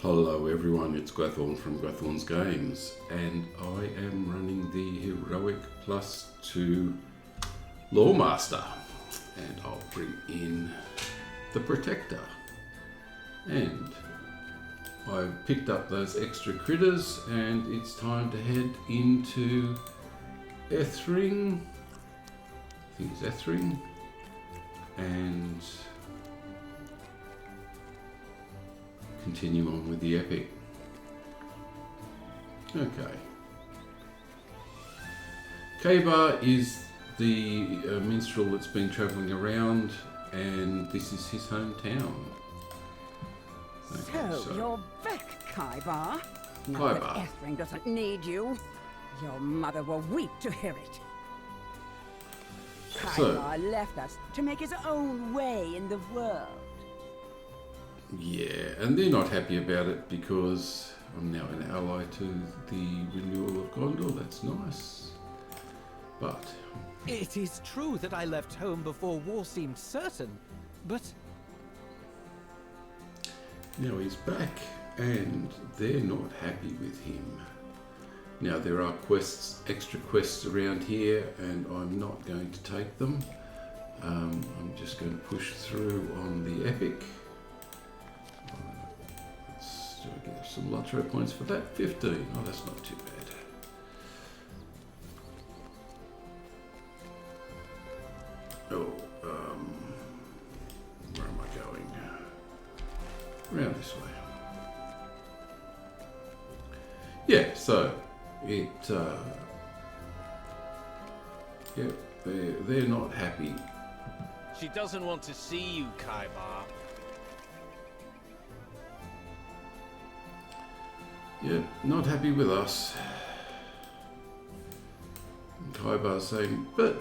Hello everyone, it's Gwethorn from Gwethorn's Games, and I am running the Heroic +2 Loremaster, and I'll bring in the Protector. And I've picked up those extra critters, and it's time to head into Ethring. I think it's Ethring, and continue on with the epic. Okay. K-Bar is the minstrel that's been travelling around, and this is his hometown. Okay, so you're back, K-Bar. Now K-Bar. that Ethring doesn't need you. Your mother will weep to hear it. K-Bar left us to make his own way in the world. Yeah, and they're not happy about it because I'm now an ally to the renewal of Gondor. That's nice. But it is true that I left home before war seemed certain, but now he's back and they're not happy with him. Now there are quests, extra quests around here, and I'm not going to take them. I'm just going to push through on the epic. Do I get some LOTRO points for that? 15. Oh, that's not too bad. Oh, where am I going? Around this way. Yeah, so it, yeah, they're not happy. She doesn't want to see you, K-Bar. Yeah, not happy with us. And K-Bar's saying, but.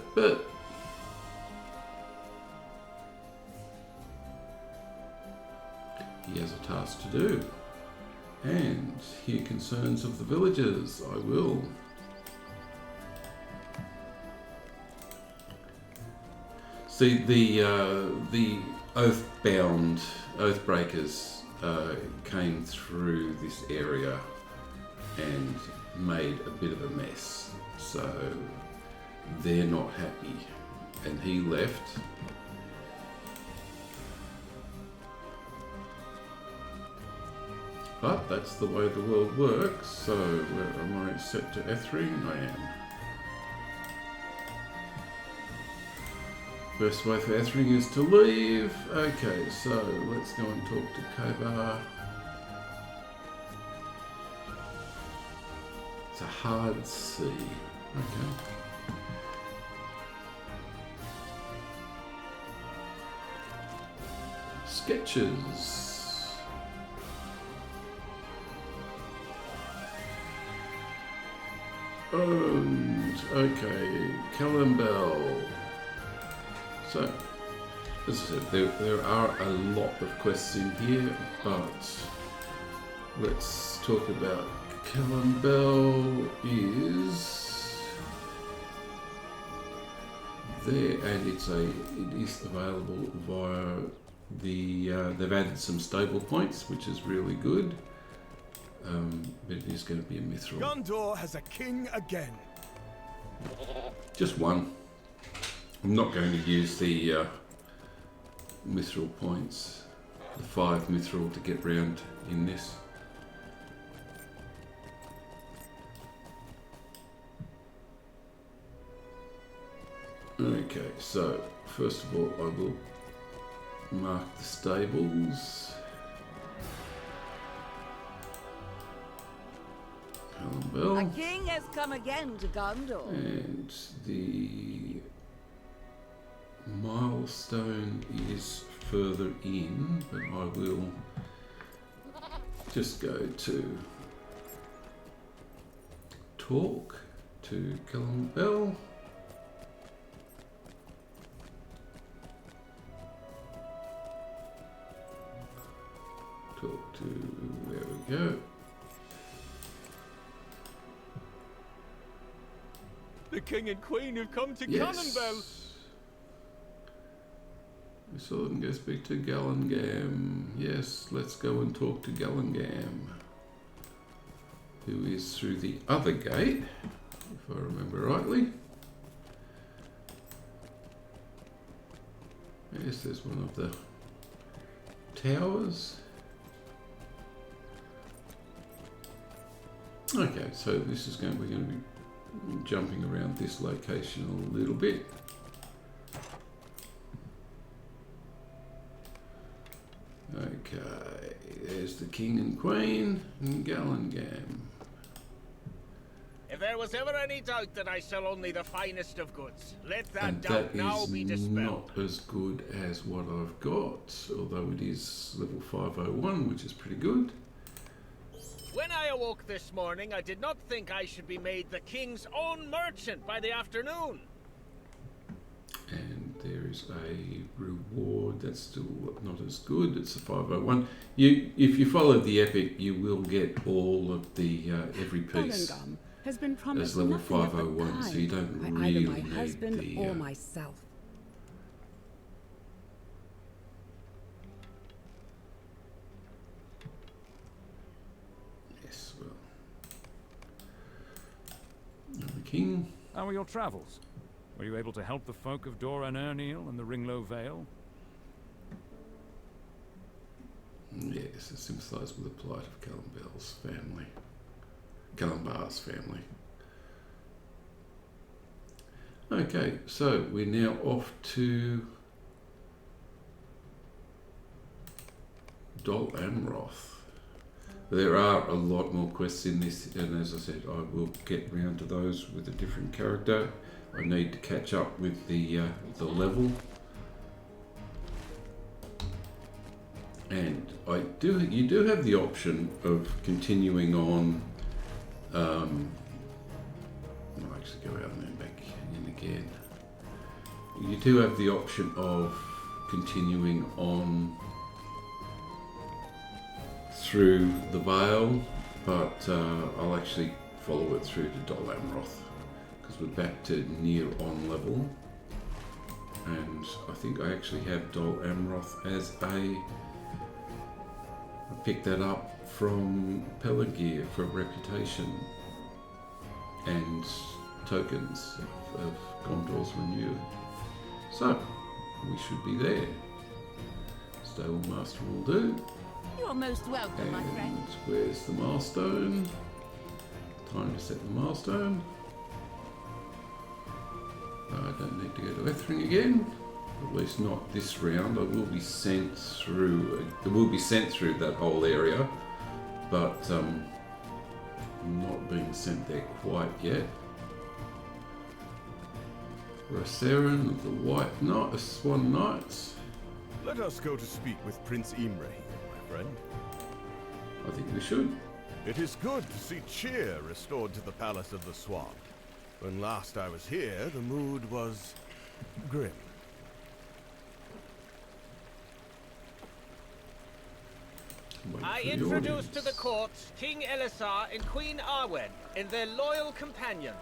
He has a task to do. And hear concerns of the villagers. I will. See, the Oathbreakers came through this area and made a bit of a mess, so they're not happy, and he left. But that's the way the world works. So where am I set to Ethring? I am. Best way for Ethring is to leave. Okay, so let's go and talk to K-Bar. It's a hard sea. Okay. Sketches. And okay, Calambel. So, as I said, there are a lot of quests in here, but let's talk about Calambel is there, and it is available via the they've added some stable points, which is really good. But it is going to be a mithril. Gondor has a king again. Just one. I'm not going to use the mithril points, the 5 mithril to get round in this. Okay, so first of all I will mark the stables. A king has come again to Gondor. And the milestone is further in, but I will just go to talk to Calambel. Talk to, there we go. The king and queen have come to Yes. Cannonbell. We saw them go speak to Gallengam. Yes, let's go and talk to Gallengam, who is through the other gate, if I remember rightly. Yes, there's one of the towers. Okay, so this is we're going to be jumping around this location a little bit. Okay, there's the King and Queen and Gallengam. If there was ever any doubt that I sell only the finest of goods, let that And doubt that now is be dispelled. not as good as what I've got, although it is level 501, which is pretty good. When I awoke this morning, I did not think I should be made the king's own merchant by the afternoon. And there is a reward that's still not as good. It's a 501. If you follow the epic, you will get all of the every piece Gallengam has been promised as level nothing of the 501, so you don't by really either my need husband the. or myself. Yes, well, the king. How were your travels? Were you able to help the folk of Dor and Erniel and the Ringlow Vale? Yes, I sympathise with the plight of Calumbar's family. Calumbar's family. Okay, so we're now off to Dol Amroth. There are a lot more quests in this, and as I said, I will get round to those with a different character. I need to catch up with the level, and you do have the option of continuing on. I'll actually go out and then back in again. You do have the option of continuing on through the Vale, but I'll actually follow it through to Dol Amroth because we're back to near on level, and I think I actually have Dol Amroth as I picked that up from Pelargir for reputation and tokens of Gondor's Renewed. So we should be there. Stable Master will do. You're most welcome, my friend. And where's the milestone? Time to set the milestone. I don't need to go to Ethring again. At least not this round. I will be sent through. It will be sent through that whole area, but I'm not being sent there quite yet. Rosarin of the White Knight, Swan Knights. Let us go to speak with Prince Imre here, my friend. I think we should. It is good to see cheer restored to the Palace of the Swan. When last I was here, the mood was grim. Wait I for the introduce to the audience. court King Elisar and Queen Arwen and their loyal companions.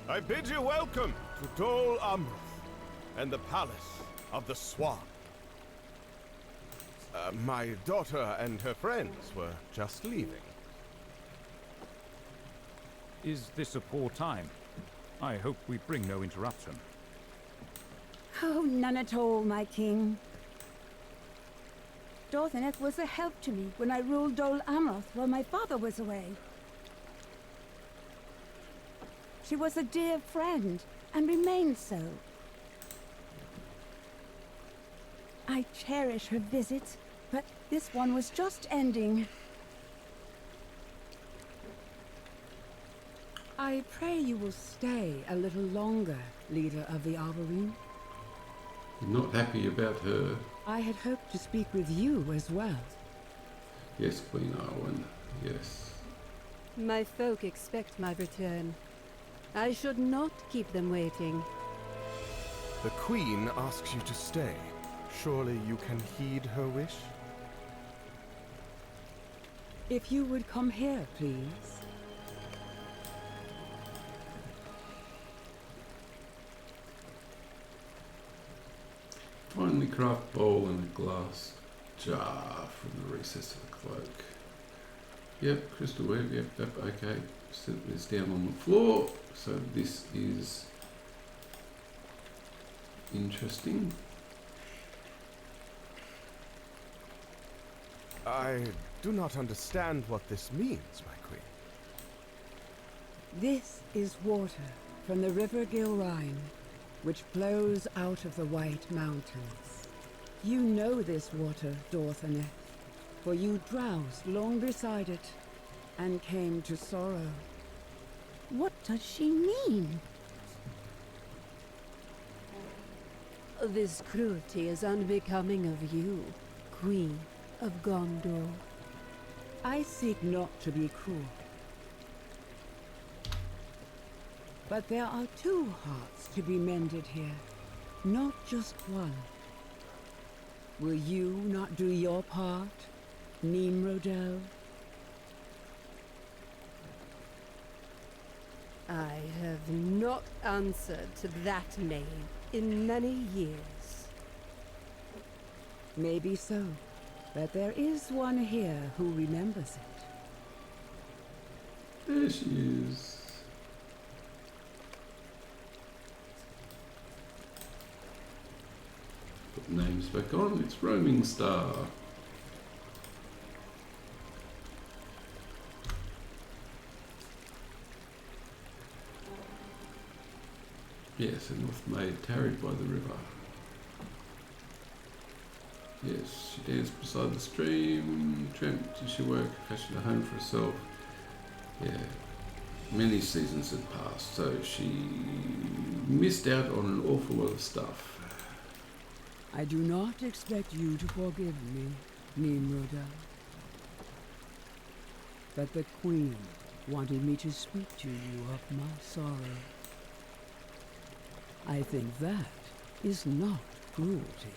I bid you welcome to Dol Amroth and the Palace of the Swan. My daughter and her friends were just leaving. Is this a poor time? I hope we bring no interruption. Oh, none at all, my king. Dorthineth was a help to me when I ruled Dol Amroth while my father was away. She was a dear friend, and remains so. I cherish her visits, but this one was just ending. I pray you will stay a little longer, leader of the Arboreen. Not happy about her. I had hoped to speak with you as well. Yes, Queen Arwen. Yes. My folk expect my return. I should not keep them waiting. The Queen asks you to stay. Surely you can heed her wish? If you would come here, please. Finally craft bowl and a glass jar from the recess of the cloak. Yep, crystal web, yep, okay. Set this down on the floor. So this is interesting. I do not understand what this means, my queen. This is water from the river Gilrine, which flows out of the White Mountains. You know this water, Dorthaneth, for you drowsed long beside it and came to sorrow. What does she mean? This cruelty is unbecoming of you, Queen of Gondor. I seek not to be cruel. But there are two hearts to be mended here, not just one. Will you not do your part, Nimrodel? I have not answered to that name in many years. Maybe so, but there is one here who remembers it. There she is. Put names back on. It's Roaming Star. Yes, a North maid tarried by the river. Yes, she danced beside the stream, tramped till she woke, fashioned a home for herself. Yeah, many seasons had passed, so she missed out on an awful lot of stuff. I do not expect you to forgive me, Nimrodel. But the Queen wanted me to speak to you of my sorrow. I think that is not cruelty.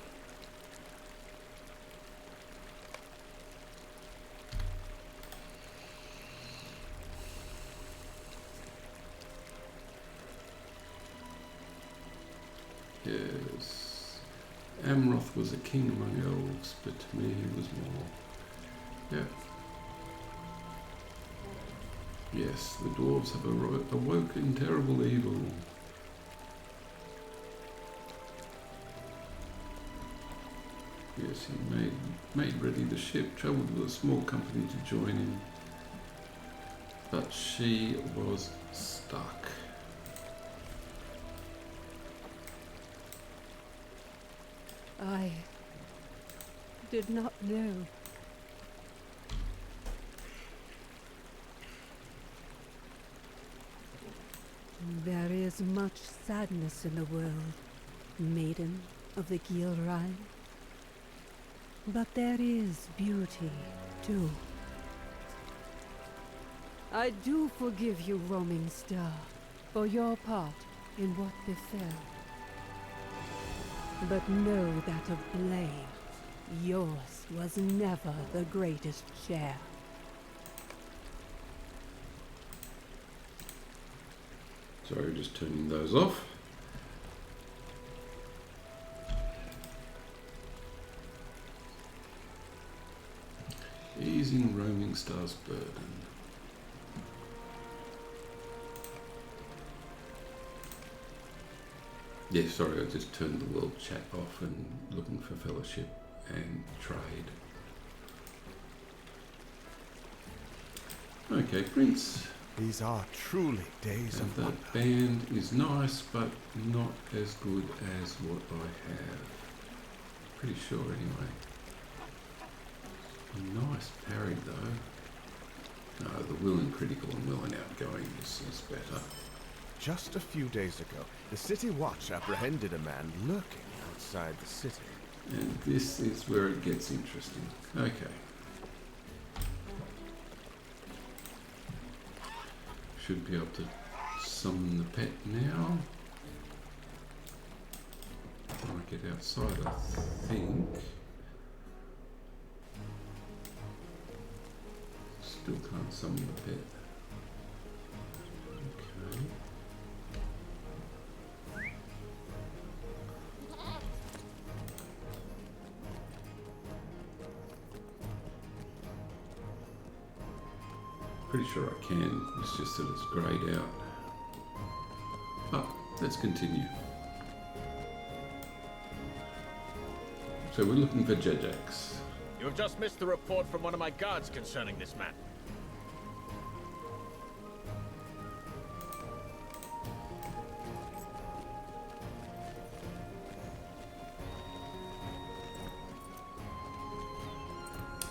Yes, Amroth was a king among elves, but to me he was more. Yeah. Yes, the dwarves have awoken terrible evil. Yes, he made ready the ship, travelled with a small company to join him, but she was stuck. I did not know. There is much sadness in the world, maiden of the Gilrine. But there is beauty, too. I do forgive you, Roaming Star, for your part in what befell. But know that of blame, yours was never the greatest share. Sorry, just turning those off. Easing Roaming Star's burden. Yeah, sorry, I just turned the world chat off and looking for fellowship and trade. Okay, Prince. These are truly days And of the wonder. band is nice, but not as good as what I have. Pretty sure, anyway. Nice parry, though. No, the will and critical and will and outgoing is better. Just a few days ago, the City Watch apprehended a man lurking outside the city. And this is where it gets interesting. Okay. Should be able to summon the pet now. When I get outside, I think. Still can't summon the pet. Okay. Pretty sure I can. It's just that it's greyed out. Oh, let's continue. So we're looking for Jajax. You have just missed the report from one of my guards concerning this man.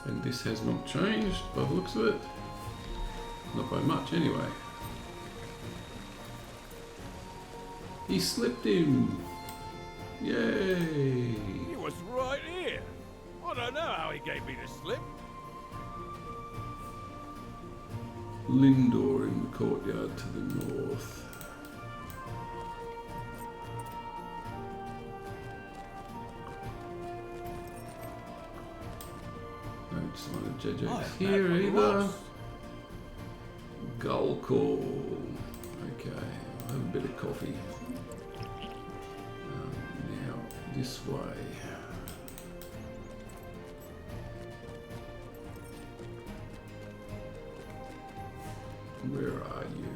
And this has not changed by the looks of it. Not by much anyway. He slipped him! Yay! He was right here. I don't know how he gave me the slip. Lindor in the courtyard to the north. No sign of Jajax here either. Gull call. Okay, I'll have a bit of coffee. Now, this way. Where are you?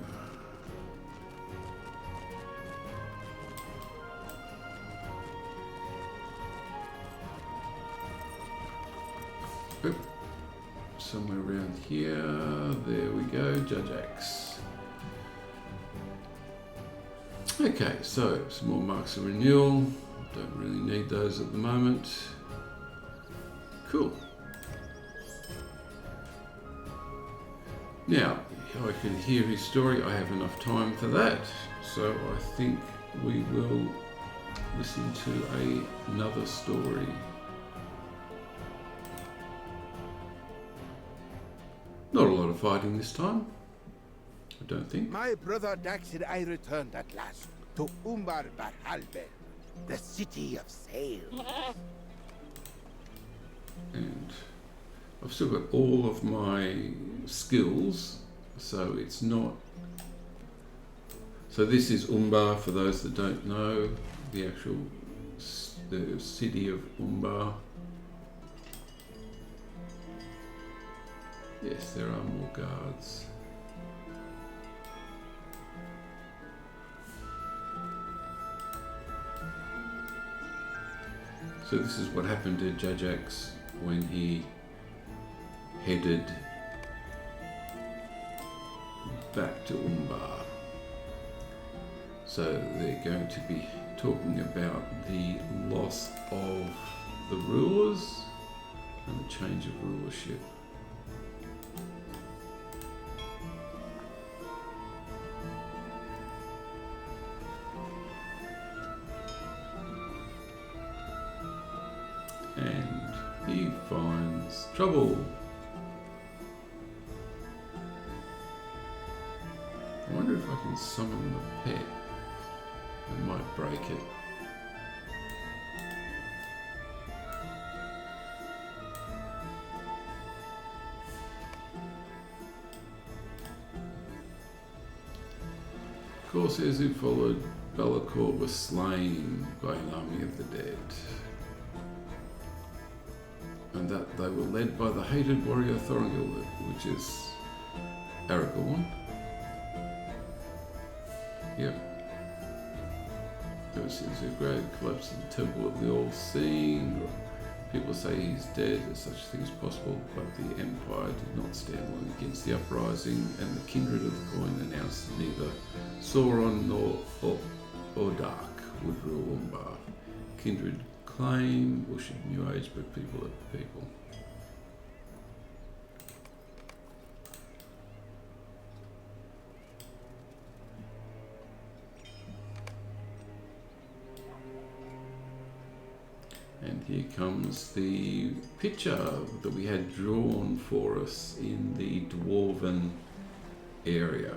Oop. Somewhere around here. There we go, Jajax. Okay, so some more marks of renewal. Don't really need those at the moment. Cool. Now, I can hear his story. I have enough time for that. So I think we will listen to another story. Not a lot of fighting this time, I don't think. My brother Dax and I returned at last to Umbar Barhalbe, the city of sails. And I've still got all of my skills, so it's not... So this is Umbar, for those that don't know, the actual the city of Umbar. Yes, there are more guards. So this is what happened to Jajax when he headed back to Umbar. So they're going to be talking about the loss of the rulers and the change of rulership. And he finds trouble. I wonder if I can summon the pet. I might break it. Corsairs who followed Bellicor were slain by an army of the dead. And that they were led by the hated warrior Thorongil, which is Aragorn. Yep. Ever since the great collapse of the Temple of the All-Seeing, people say he's dead, as such a thing is possible, but the Empire did not stand long against the uprising, and the kindred of the coin announced that neither Sauron nor Ordark would rule Umbar. Kindred claim worship New Age, but people are people. And here comes the picture that we had drawn for us in the Dwarven area.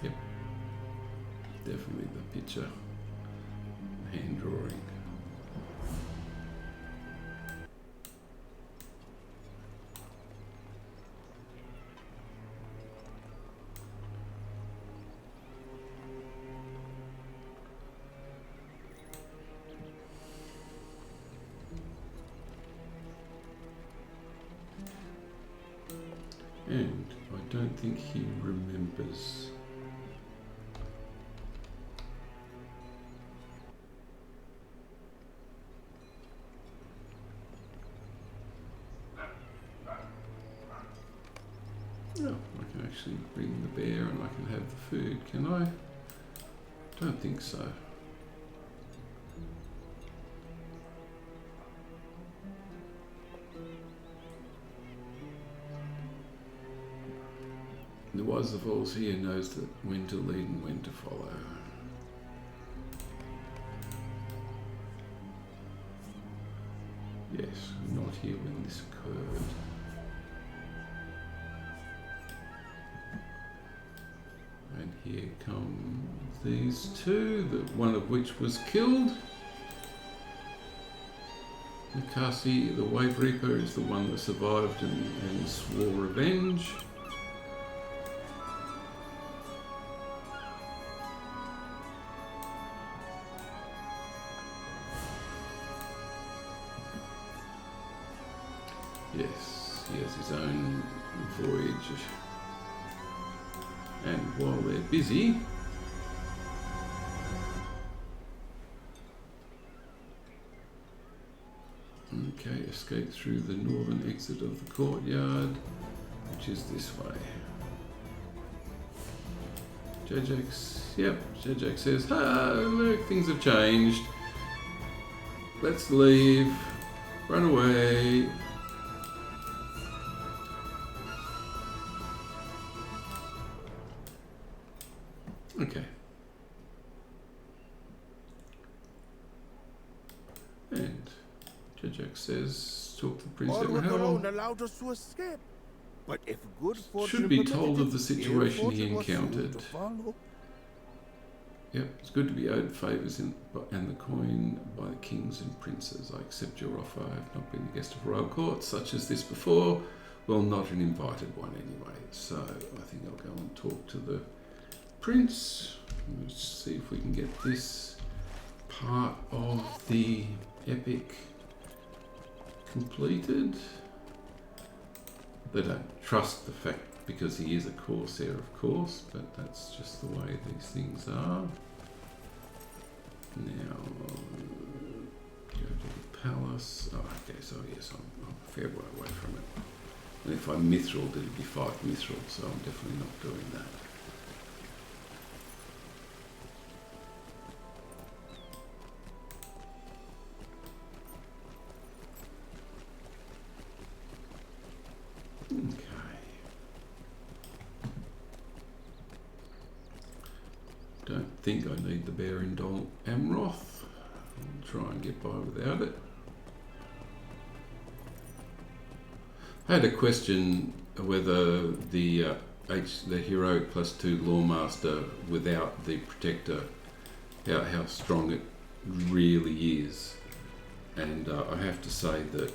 Yep, definitely the picture, hand drawing. And I don't think he remembers. Oh, I can actually bring the bear and I can have the food, can I? Don't think so. The wise of all here knows that when to lead and when to follow. Yes, not here when this occurred. And here come these two, one of which was killed. Mikasi, the Wave Reaper, is the one that survived and swore revenge. Yes, he has his own voyage. And while they're busy, okay, escape through the northern exit of the courtyard, which is this way. Jajax, yep, Jajax says, ah, look, things have changed. Let's leave, run away. Okay. And Jajax says, talk to the Prince Orwick Emerald. alone allowed us to escape. But if good fortune Should be permitted told it, of the situation he ill fortune was soon encountered. to follow. Yep, it's good to be owed favours and the coin by the kings and princes. I accept your offer. I have not been the guest of royal court such as this before. Well, not an invited one anyway. So I think I'll go and talk to the prince. Let's see if we can get this part of the epic completed. They don't trust the fact because he is a corsair, of course, but that's just the way these things are. Now, go to the palace. Oh, okay, so yes, I'm a fair way away from it. And if I mithril, it'd be 5 mithril, so I'm definitely not doing that. Okay. Don't think I need the bear in Dol Amroth. I'll try and get by without it. I had a question whether the heroic +2 Loremaster without the protector, how strong it really is, and I have to say that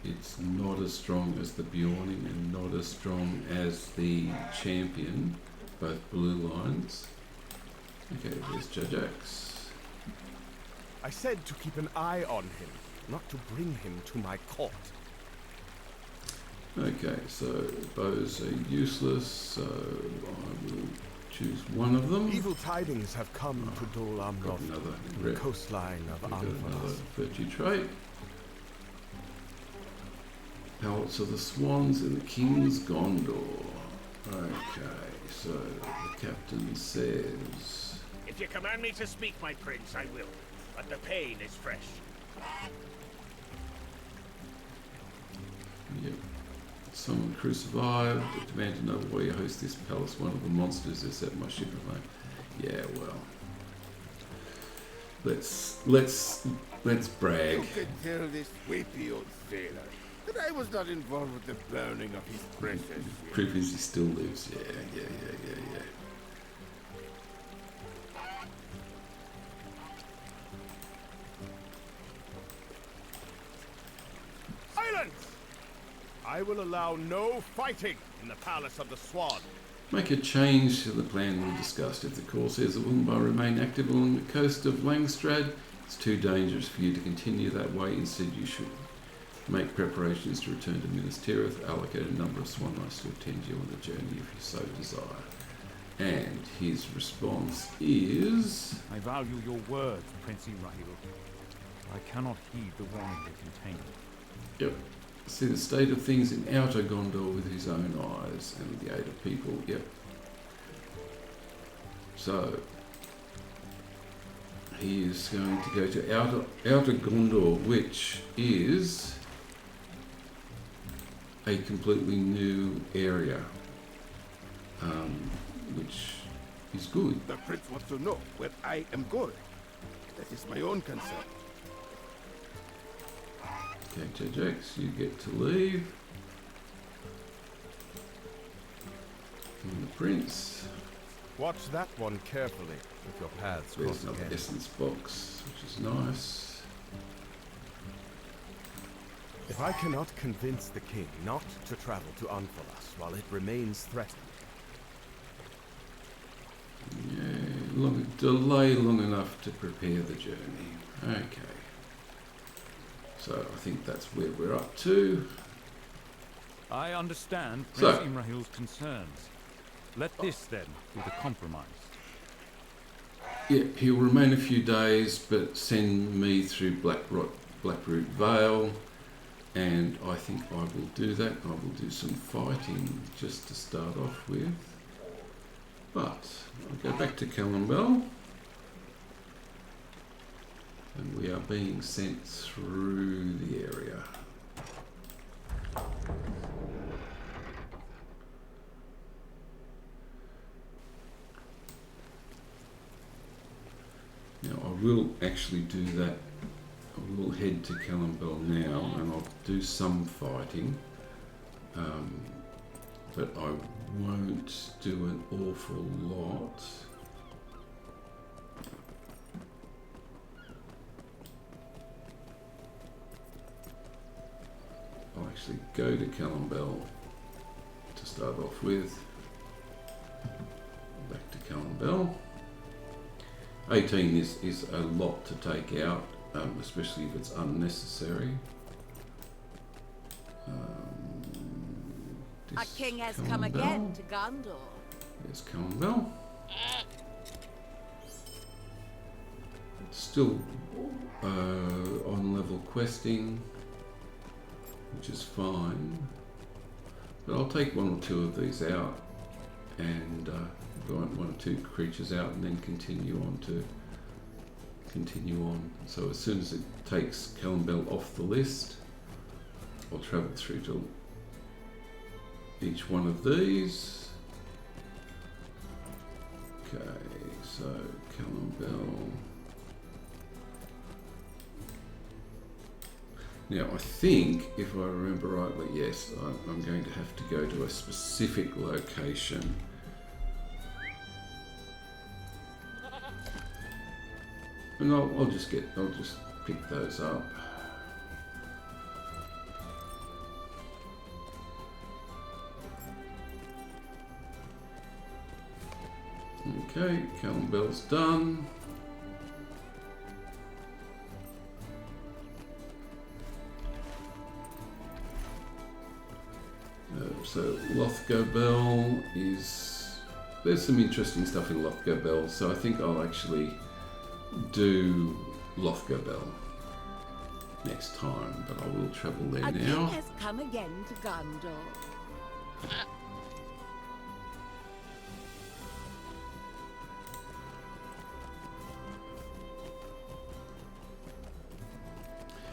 it's not as strong as the Bjorning and not as strong as the champion, both blue lines. Okay, there's Jajax. I said to keep an eye on him, not to bring him to my court. Okay, so bows are useless, so I will choose one of them. Evil tidings have come to Dol Got Amroth, another the rep. coastline of We've got another Anfaras. virtue trait. Palace of the Swans in the King's Gondor. Okay, so the captain says... If you command me to speak, my prince, I will. But the pain is fresh. Yep. Someone crew survived. I demand to know where you host this palace. One of the monsters is at my ship of home. Yeah, well. Let's brag. You can tell this weepy old sailor that I was not involved with the burning of his precious ship. Proof is he still lives. Yeah. Silence! I will allow no fighting in the Palace of the Swan. Make a change to the plan we discussed. If the Corsairs of Umbar remain active along the coast of Langstrad, it's too dangerous for you to continue that way. Instead, you should Make preparations to return to Minas Tirith. Allocate a number of swan knights to attend you on the journey if you so desire. And his response is... I value your words, Prince Imrahil. I cannot heed the warning they contain. Yep. See the state of things in outer Gondor with his own eyes and with the aid of people. Yep. So he is going to go to outer Gondor, which is a completely new area, which is good. The prince wants to know where I am going. That is my own concern. Okay, JJX, you get to leave. And the prince. Watch that one carefully if your paths There's cross another again. essence box, which is nice. If I cannot convince the king not to travel to Anfalas while it remains threatened, Yeah, delay long enough to prepare the journey. Okay. So I think that's where we're up to. I understand So- Prince Imrahil's concerns. Let this, then, be the compromise. Yeah, he'll remain a few days, but send me through Blackroot Vale, and I think I will do that. I will do some fighting just to start off with. But I'll go back to Callambel, and we are being sent through the area. Now I will actually do that. I will head to Callambel now, and I'll do some fighting, but I won't do an awful lot. I'll actually go to Callambel to start off with. Back to Callambel. 18 is a lot to take out, especially if it's unnecessary. A king has come again to Gondor. There's Callambel. Still on level questing, which is fine. But I'll take one or two of these out, and one or two creatures out, and then continue on. So as soon as it takes Callambel off the list, I'll travel through to each one of these. Okay, so Callambel. Now I think, if I remember rightly, yes, I'm going to have to go to a specific location. And I'll just pick those up. Okay, Callambel's done. So Lothgobel is... There's some interesting stuff in Lothgobel, so I think I'll actually do Lothgobel next time, but I will travel there A now. king has come again to Gondor.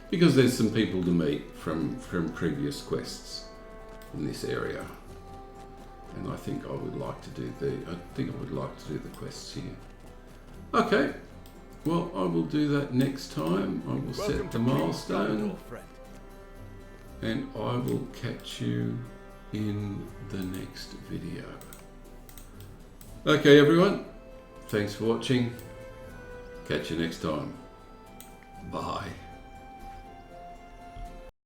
Because there's some people to meet from previous quests in this area, and I think I would like to do the quests here. Okay, well, I will do that next time. I will set the milestone, and I will catch you in the next video. Okay, everyone, thanks for watching. Catch you next time. Bye.